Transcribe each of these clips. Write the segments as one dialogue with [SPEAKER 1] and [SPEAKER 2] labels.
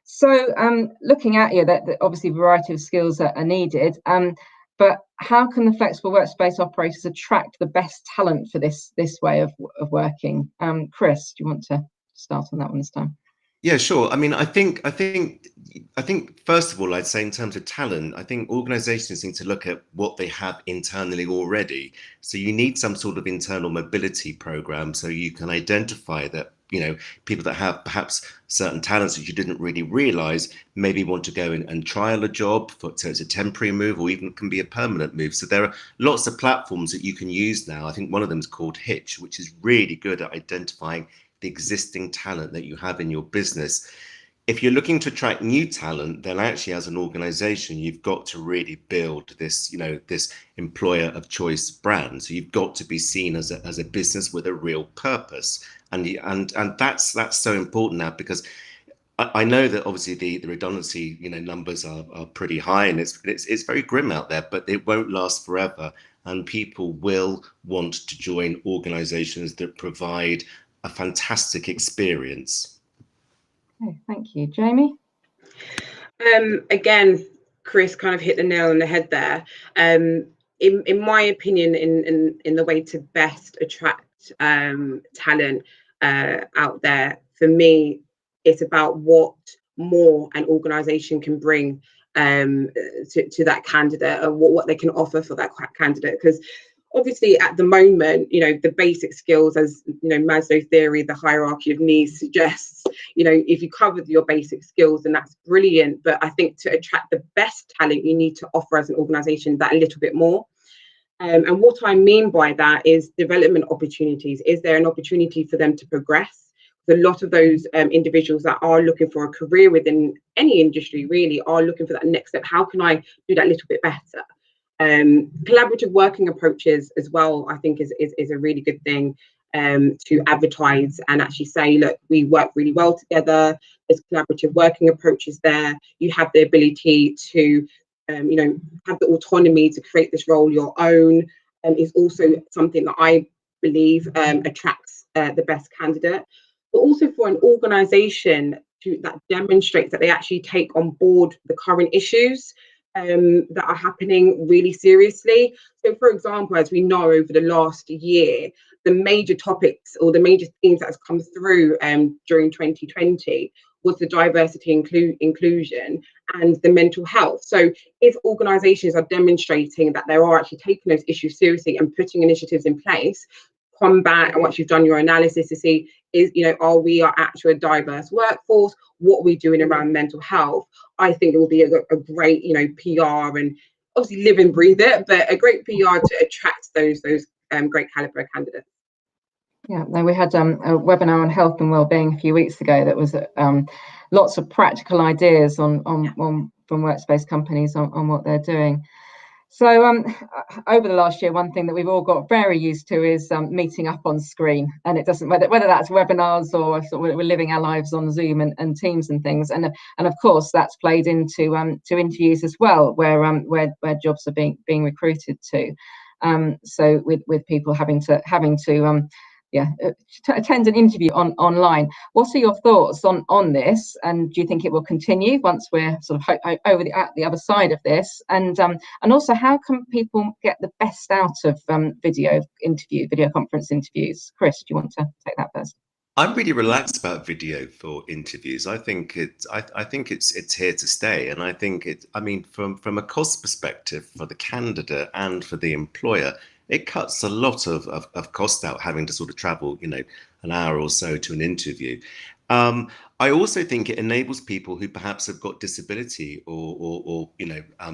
[SPEAKER 1] So looking at you, that obviously variety of skills are needed, but how can the flexible workspace operators attract the best talent for this way of working? Chris, do you want to start on that one this time?
[SPEAKER 2] Yeah, sure. I mean, I think first of all, I'd say in terms of talent, I think organizations need to look at what they have internally already. So you need some sort of internal mobility program so you can identify that, people that have perhaps certain talents that you didn't really realize maybe want to go and trial a job so it's a temporary move or even can be a permanent move. So there are lots of platforms that you can use now. I think one of them is called Hitch, which is really good at identifying the existing talent that you have in your business. If you're looking to attract new talent, then actually as an organization, you've got to really build this, this employer of choice brand. So you've got to be seen as a business with a real purpose. And that's so important now, because I know that obviously the redundancy, numbers are pretty high, and it's very grim out there, but it won't last forever. And people will want to join organizations that provide a fantastic experience.
[SPEAKER 1] Okay, thank you. Jamie?
[SPEAKER 3] Again, Chris kind of hit the nail on the head there. In my opinion, in the way to best attract talent out there, for me, it's about what more an organization can bring to that candidate, and what they can offer for that candidate. Because obviously at the moment, the basic skills, as Maslow's theory, the hierarchy of needs suggests, if you covered your basic skills, then that's brilliant. But I think to attract the best talent, you need to offer as an organization that a little bit more. And what I mean by that is development opportunities. Is there an opportunity for them to progress? A lot of those individuals that are looking for a career within any industry really are looking for that next step. How can I do that a little bit better? Collaborative working approaches as well, I think is a really good thing to advertise and actually say, look, we work really well together. There's collaborative working approaches there. You have the ability to have the autonomy to create this role your own, is also something that I believe attracts the best candidate. But also for an organization that demonstrates that they actually take on board the current issues that are happening really seriously. So, for example, as we know, over the last year, the major topics or the major themes that has come through during 2020 was the diversity, inclusion, and the mental health. So if organizations are demonstrating that they are actually taking those issues seriously and putting initiatives in place, combat, and once you've done your analysis to see, are we actually a diverse workforce? What are we doing around mental health? I think it will be a great, PR, and obviously live and breathe it, but a great PR to attract those great caliber candidates.
[SPEAKER 1] Yeah, no, we had a webinar on health and wellbeing a few weeks ago that was lots of practical ideas from workspace companies on what they're doing. So over the last year, one thing that we've all got very used to is meeting up on screen, and it doesn't whether that's webinars or we're living our lives on Zoom and Teams and things, and of course that's played into to interviews as well, where jobs are being recruited to. So with people having to attend an interview online. What are your thoughts on this, and do you think it will continue once we're sort of over the other side of this? And also, how can people get the best out of video conference interviews? Chris, do you want to take that first?
[SPEAKER 2] I'm really relaxed about video for interviews. I think it's here to stay, and I think from a cost perspective for the candidate and for the employer, it cuts a lot of cost out having to sort of travel, an hour or so to an interview. I also think it enables people who perhaps have got disability or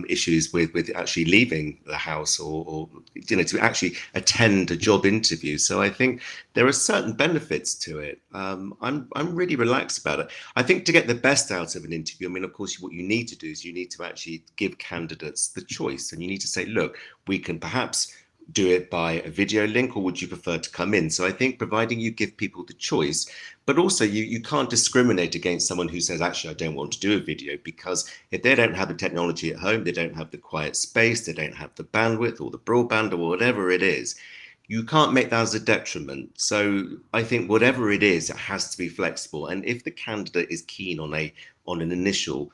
[SPEAKER 2] issues with actually leaving the house or to actually attend a job interview. So I think there are certain benefits to it. I'm really relaxed about it. I think to get the best out of an interview, of course, what you need to do is you need to actually give candidates the choice, and you need to say, look, we can perhaps do it by a video link, or would you prefer to come in? So I think providing you give people the choice, but also you can't discriminate against someone who says, actually, I don't want to do a video, because if they don't have the technology at home, they don't have the quiet space, they don't have the bandwidth or the broadband or whatever it is, you can't make that as a detriment. So I think whatever it is, it has to be flexible. And if the candidate is keen on on an initial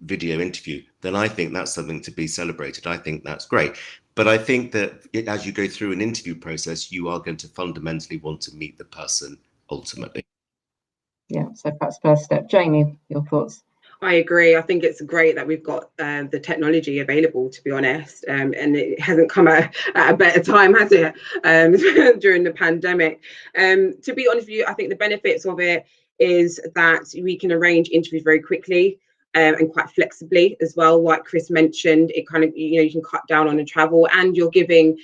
[SPEAKER 2] video interview, then I think that's something to be celebrated. I think that's great. But I think that as you go through an interview process, you are going to fundamentally want to meet the person ultimately.
[SPEAKER 1] Yeah, so perhaps first step. Jamie, your thoughts?
[SPEAKER 3] I agree. I think it's great that we've got the technology available, to be honest, and it hasn't come at a better time, has it, during the pandemic. To be honest with you, I think the benefits of it is that we can arrange interviews very quickly and quite flexibly as well. Like Chris mentioned, it kind of, you can cut down on the travel, and you're giving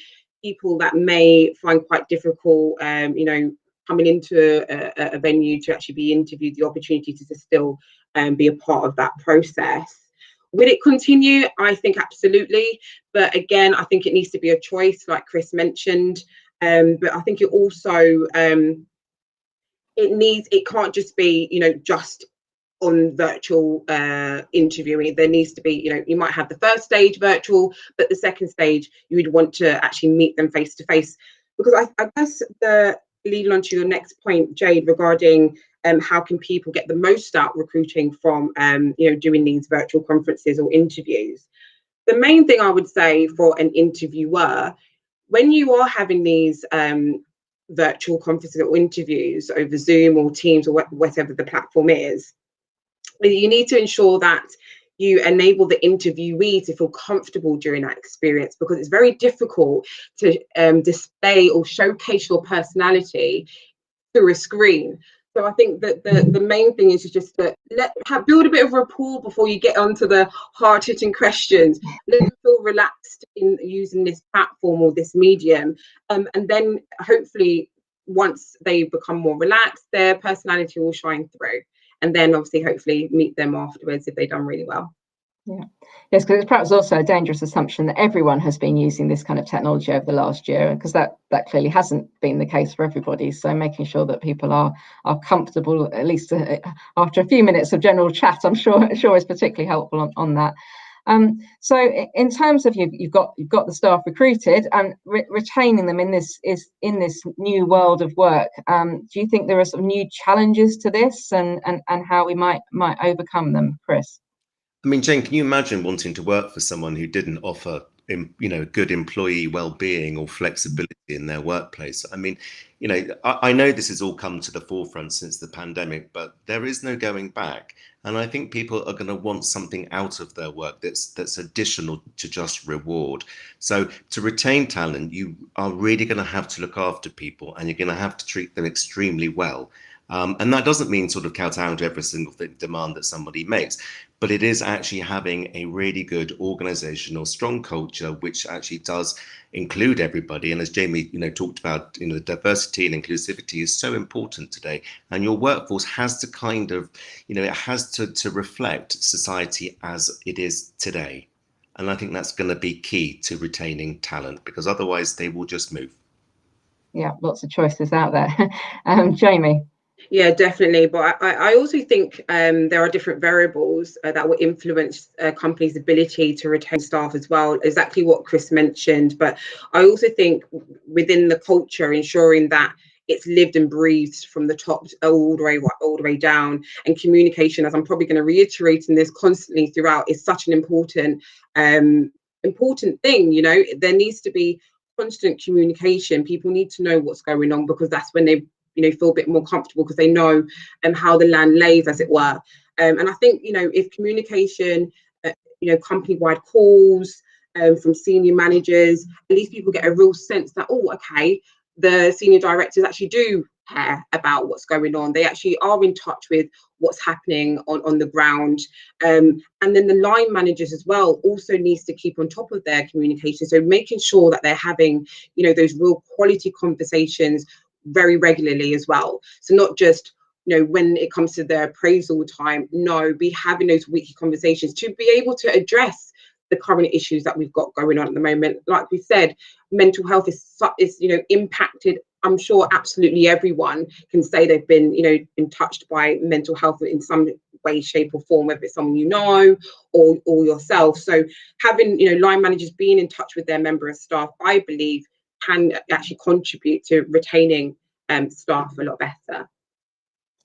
[SPEAKER 3] people that may find quite difficult, coming into a venue to actually be interviewed, the opportunity to still be a part of that process. Will it continue? I think absolutely. But again, I think it needs to be a choice, like Chris mentioned. But I think it also, it can't just be, just on virtual interviewing. There needs to be, you might have the first stage virtual, but the second stage, you would want to actually meet them face to face. Because I guess leading on to your next point, Jade, regarding how can people get the most out recruiting from doing these virtual conferences or interviews. The main thing I would say for an interviewer, when you are having these virtual conferences or interviews over Zoom or Teams or whatever the platform is, you need to ensure that you enable the interviewee to feel comfortable during that experience, because it's very difficult to display or showcase your personality through a screen. So I think that the main thing is just to build a bit of rapport before you get onto the hard-hitting questions. Let them feel relaxed in using this platform or this medium, and then hopefully once they become more relaxed, their personality will shine through. And then obviously hopefully meet them afterwards if they've done really well.
[SPEAKER 1] Yeah, yes, because it's perhaps also a dangerous assumption that everyone has been using this kind of technology over the last year, because that clearly hasn't been the case for everybody. So making sure that people are comfortable, at least after a few minutes of general chat, I'm sure is particularly helpful on that. So in terms of you've got the staff recruited and retaining them in this new world of work, do you think there are some new challenges to this, and how we might overcome them, Chris?
[SPEAKER 2] I mean, Jane, can you imagine wanting to work for someone who didn't offer, good employee well-being or flexibility in their workplace? I mean, I know this has all come to the forefront since the pandemic, but there is no going back. And I think people are going to want something out of their work that's additional to just reward. So to retain talent, you are really going to have to look after people, and you're going to have to treat them extremely well. And that doesn't mean sort of kowtowing to every single demand that somebody makes, but it is actually having a really good organizational, strong culture, which actually does include everybody. And as Jamie, talked about, the diversity and inclusivity is so important today. And your workforce has to kind of, it has to reflect society as it is today. And I think that's going to be key to retaining talent, because otherwise they will just move.
[SPEAKER 1] Yeah, lots of choices out there. Jamie?
[SPEAKER 3] Yeah, definitely. But I also think there are different variables that will influence companies' ability to retain staff as well, exactly what Chris mentioned. But I also think within the culture, ensuring that it's lived and breathed from the top all the way down, and communication, as I'm probably going to reiterate in this constantly throughout, is such an important thing. There needs to be constant communication. People need to know what's going on, because that's when they feel a bit more comfortable, because they know how the land lays, as it were. And I think, if communication, company-wide calls from senior managers, at least people get a real sense that, oh, okay, the senior directors actually do care about what's going on. They actually are in touch with what's happening on the ground. And then the line managers as well also needs to keep on top of their communication. So making sure that they're having, those real quality conversations very regularly as well. So not just, when it comes to their appraisal time, be having those weekly conversations to be able to address the current issues that we've got going on at the moment. Like we said, mental health is impacted. I'm sure absolutely everyone can say they've been, been touched by mental health in some way, shape or form, whether it's someone or yourself. So having, line managers being in touch with their member of staff, I believe, can actually contribute to retaining staff a lot better.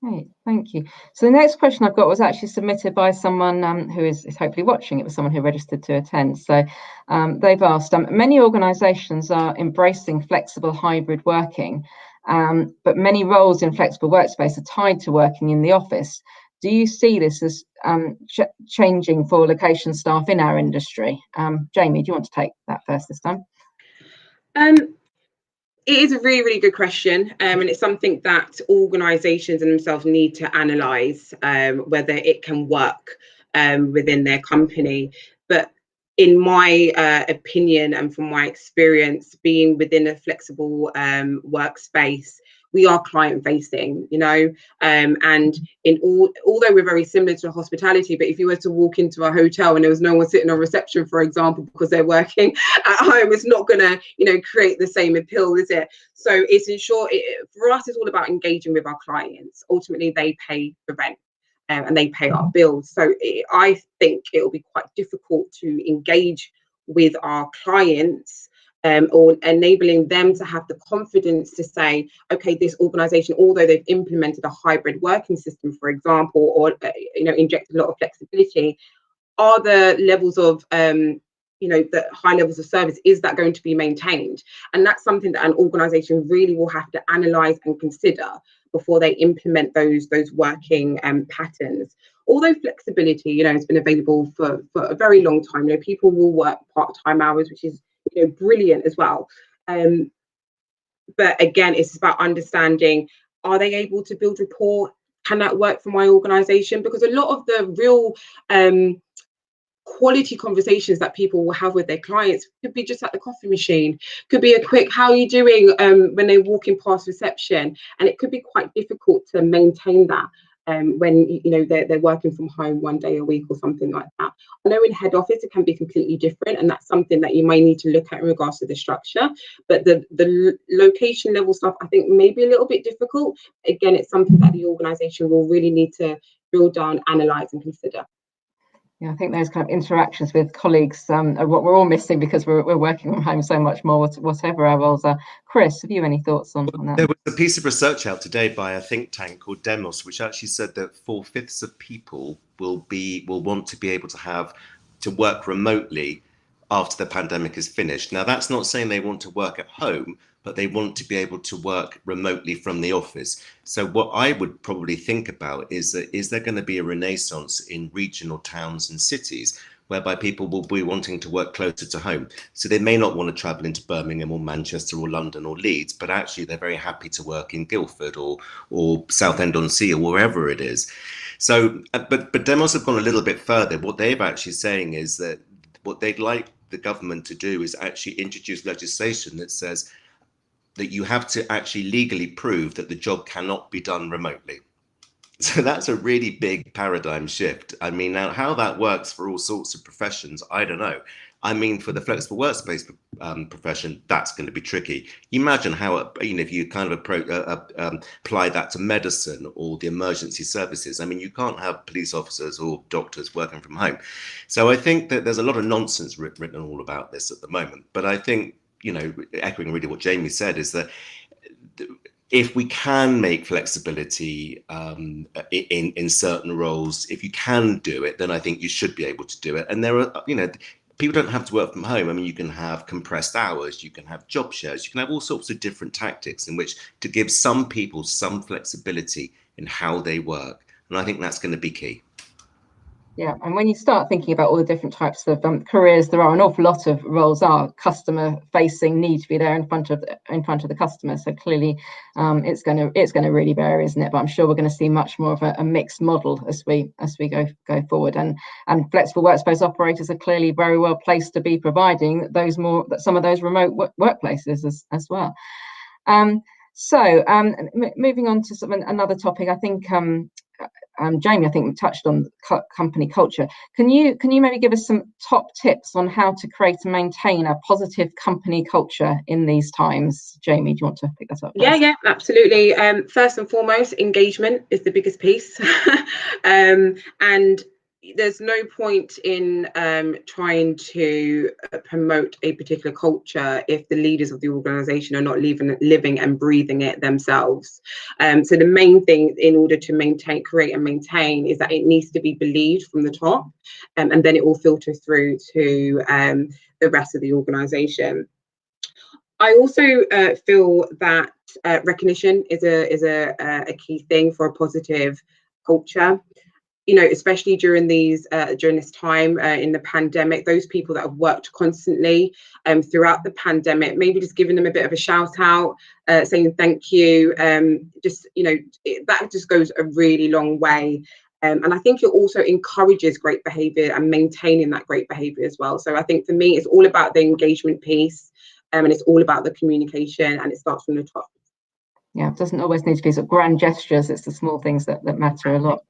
[SPEAKER 1] Great, thank you. So the next question I've got was actually submitted by someone who is hopefully watching. It was someone who registered to attend. So they've asked, many organisations are embracing flexible hybrid working, but many roles in flexible workspace are tied to working in the office. Do you see this as changing for location staff in our industry? Jamie, do you want to take that first this time?
[SPEAKER 3] It is a really, really good question, and it's something that organisations and themselves need to analyse, whether it can work within their company. But in my opinion, and from my experience being within a flexible workspace, we are client facing, you know, and although we're very similar to hospitality, but if you were to walk into a hotel and there was no one sitting on reception, for example, because they're working at home, it's not going to, you know, create the same appeal, is it? So it's in short, for us, it's all about engaging with our clients. Ultimately, they pay the rent. And they pay our bills. So I think it will be quite difficult to engage with our clients, or enabling them to have the confidence to say, okay, this organisation, although they've implemented a hybrid working system, for example, or you know, injected a lot of flexibility, are the levels of you know, the high levels of service, is that going to be maintained? And that's something that an organisation really will have to analyse and consider before they implement those working patterns. Although flexibility, you know, has been available for a very long time. You know, people will work part-time hours, which is, you know, brilliant as well. But again, it's about understanding, are they able to build rapport? Can that work for my organisation? Because a lot of the real quality conversations that people will have with their clients could be just at the coffee machine, could be a quick "how are you doing" when they're walking past reception, and it could be quite difficult to maintain that when, you know, they're working from home 1 day a week or something like that. I know in head office it can be completely different, and that's something that you might need to look at in regards to the structure, but the location level stuff, I think, may be a little bit difficult. Again, it's something that the organisation will really need to drill down, analyse and consider.
[SPEAKER 1] Yeah, I think those kind of interactions with colleagues are what we're all missing, because we're working from home so much more, whatever our roles are. Chris, have you any thoughts on that?
[SPEAKER 2] There was a piece of research out today by a think tank called Demos, which actually said that 4/5 of people will want to be able to work remotely after the pandemic is finished. Now, that's not saying they want to work at home, but they want to be able to work remotely from the office. So what I would probably think about is there going to be a renaissance in regional towns and cities whereby people will be wanting to work closer to home. So they may not want to travel into Birmingham or Manchester or London or Leeds, but actually they're very happy to work in Guildford or Southend-on-Sea or wherever it is. So, but Demos have gone a little bit further. What they've actually saying is that what they'd like the government to do is actually introduce legislation that says that you have to actually legally prove that the job cannot be done remotely. So that's a really big paradigm shift. I mean, now how that works for all sorts of professions, I don't know. I mean, for the flexible workspace profession, that's going to be tricky. You imagine how, you know, if you kind of apply that to medicine or the emergency services. I mean, you can't have police officers or doctors working from home. So I think that there's a lot of nonsense written all about this at the moment. But I think, you know, echoing really what Jamie said, is that if we can make flexibility in certain roles, if you can do it, then I think you should be able to do it. And there are, you know, people don't have to work from home. I mean, you can have compressed hours, you can have job shares, you can have all sorts of different tactics in which to give some people some flexibility in how they work. And I think that's going to be key.
[SPEAKER 1] Yeah, and when you start thinking about all the different types of careers, there are an awful lot of roles are customer facing, need to be there in front of the customer. So clearly, it's going to really vary, isn't it? But I'm sure we're going to see much more of a mixed model as we go forward. And flexible workspace operators are clearly very well placed to be providing some of those remote workplaces as well. So moving on to another topic, I think. Jamie, I think we touched on company culture. Can you maybe give us some top tips on how to create and maintain a positive company culture in these times? Jamie, do you want to pick that up first?
[SPEAKER 3] Yeah, absolutely. First and foremost, engagement is the biggest piece. And there's no point in trying to promote a particular culture if the leaders of the organization are not living and breathing it themselves. So the main thing in order to create and maintain is that it needs to be believed from the top, and then it will filter through to the rest of the organization. I also feel that recognition is a key thing for a positive culture. You know, especially during this time in the pandemic, those people that have worked constantly throughout the pandemic, maybe just giving them a bit of a shout out, saying thank you, that just goes a really long way. And I think it also encourages great behaviour and maintaining that great behaviour as well. So I think for me, it's all about the engagement piece, and it's all about the communication, and it starts from the top.
[SPEAKER 1] Yeah, it doesn't always need to be sort of grand gestures. It's the small things that matter a lot.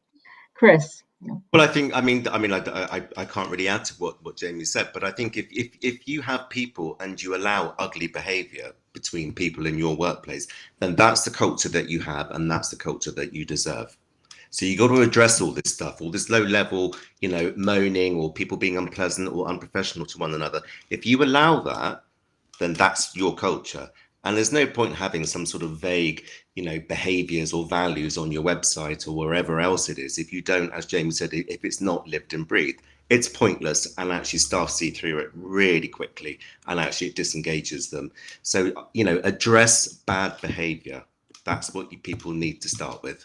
[SPEAKER 1] Chris?
[SPEAKER 2] Well, I think, I can't really add to what Jamie said, but I think if you have people and you allow ugly behavior between people in your workplace, then that's the culture that you have, and that's the culture that you deserve. So you got to address all this stuff, all this low level, moaning or people being unpleasant or unprofessional to one another. If you allow that, then that's your culture. And there's no point having some sort of vague, behaviors or values on your website or wherever else it is. If you don't, as Jamie said, if it's not lived and breathed, it's pointless, and actually staff see through it really quickly, and actually it disengages them. So, address bad behavior. That's what people need to start with.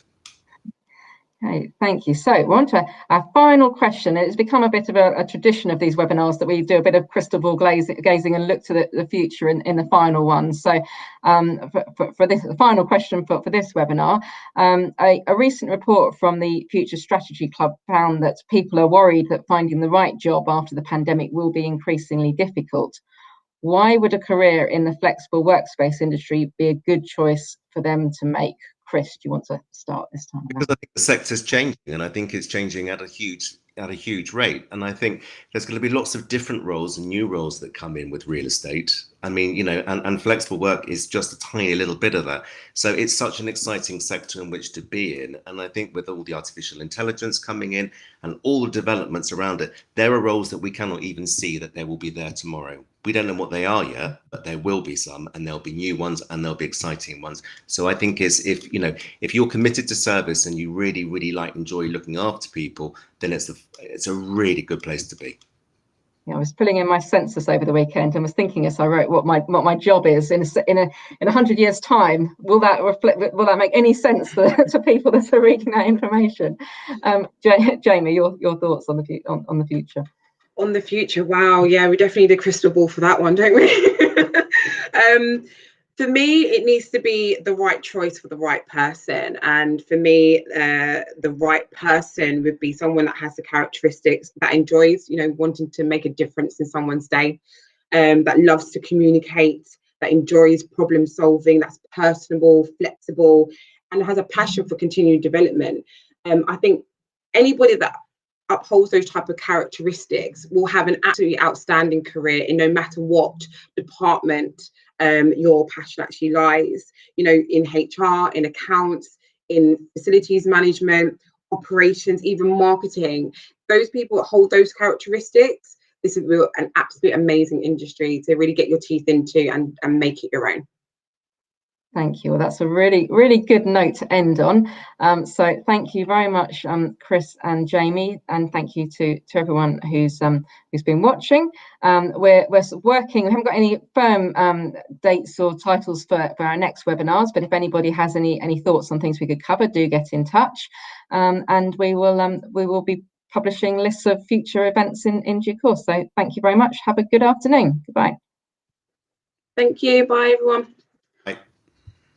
[SPEAKER 1] Okay, thank you. So we're on to our final question. It's become a bit of a tradition of these webinars that we do a bit of crystal ball gazing and look to the future in the final one. So for this, the final question for this webinar, a recent report from the Future Strategy Club found that people are worried that finding the right job after the pandemic will be increasingly difficult. Why would a career in the flexible workspace industry be a good choice for them to make? Chris, do you want to start this time?
[SPEAKER 2] Because I think the sector's changing, and I think it's changing at a huge rate. And I think there's going to be lots of different roles and new roles that come in with real estate. I mean, and flexible work is just a tiny little bit of that. So it's such an exciting sector in which to be in. And I think with all the artificial intelligence coming in and all the developments around it, there are roles that we cannot even see that there will be there tomorrow. We don't know what they are yet, but there will be some, and there'll be new ones, and there'll be exciting ones. So I think if you're committed to service and you really, really enjoy looking after people, then it's a really good place to be.
[SPEAKER 1] Yeah, I was filling in my census over the weekend and was thinking as I wrote what my job is in 100 years' time. Will that make any sense to people that are reading that information? Jamie, your thoughts on the future?
[SPEAKER 3] On the future, wow, yeah, we definitely need a crystal ball for that one, don't we? For me, it needs to be the right choice for the right person. And for me, the right person would be someone that has the characteristics that enjoys, wanting to make a difference in someone's day, that loves to communicate, that enjoys problem solving, that's personable, flexible, and has a passion for continued development. I think anybody that upholds those type of characteristics will have an absolutely outstanding career in no matter what department your passion actually lies, in HR, in accounts, in facilities management, operations, even marketing. Those people that hold those characteristics, this is an absolute amazing industry to really get your teeth into and make it your own.
[SPEAKER 1] Thank you. Well, that's a really, really good note to end on. So thank you very much, Chris and Jamie, and thank you to everyone who's been watching. We're working. We haven't got any firm dates or titles for our next webinars, but if anybody has any thoughts on things we could cover, do get in touch, and we will be publishing lists of future events in due course. So thank you very much. Have a good afternoon. Goodbye.
[SPEAKER 3] Thank you. Bye, everyone.